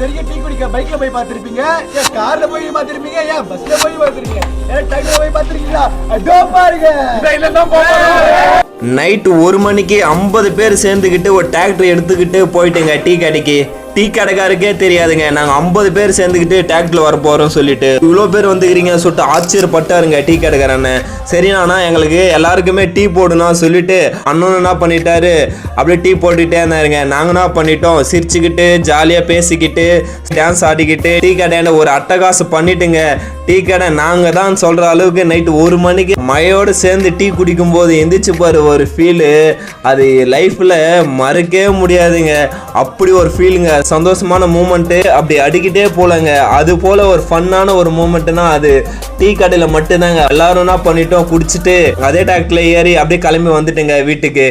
வரைக்கும் டீ குடிக்க பைக்ல போய் பார்த்திருப்பீங்க, ஏன் கார்ல போய் பார்த்திருப்பீங்க, ஏன் பஸ்ல போய் பார்த்திருப்பீங்க, ஏன் ட்ரக்ல போய் பார்த்திருக்கீங்களா? அதோ பாருங்க நைட்டு 1 மணிக்கு 50 பேர் சேர்ந்துக்கிட்டு ஒரு டிராக்டர் எடுத்துக்கிட்டு போயிட்டுங்க டீ கடைக்கு. டீ கடைக்காருக்கே தெரியாதுங்க நாங்கள் 50 பேர் சேர்ந்துக்கிட்டு டிராக்டரில் வர போகிறோம் சொல்லிட்டு. இவ்வளோ பேர் வந்துக்கிறீங்க சொல்லிட்டு ஆச்சரியப்பட்டாருங்க டீ கடைக்காரண்ணே. சரிண்ணா எங்களுக்கு எல்லாருக்குமே டீ போடணும் சொல்லிட்டு அண்ணன் என்ன பண்ணிட்டாரு, அப்படியே டீ போட்டுக்கிட்டே இருந்தாருங்க. நாங்கள் என்ன பண்ணிட்டோம், சிரிச்சுக்கிட்டு ஜாலியாக பேசிக்கிட்டு டான்ஸ் ஆடிக்கிட்டு டீ கடையான ஒரு அட்டகாசம் பண்ணிட்டுங்க. டீ கடை நாங்கள் தான் சொல்கிற அளவுக்கு நைட்டு 1 மணிக்கு மழையோடு சேர்ந்து டீ குடிக்கும் போது எந்திரிச்சு பாரு ஒரு ஃபீலு, அது லைஃப்பில் மறக்கவே முடியாதுங்க. அப்படி ஒரு ஃபீலுங்க, சந்தோஷமான மூமெண்ட்டு அப்படி அடிக்கிட்டே போலங்க. அது போல ஒரு ஃபன்னான ஒரு மூமெண்ட்னா அது டீ கடையில் மட்டும்தாங்க. எல்லாரும் என்ன பண்ணிட்டோம், குடிச்சிட்டு அதே டாக்டர்ல ஏறி அப்படியே கிளம்பி வந்துட்டுங்க வீட்டுக்கு.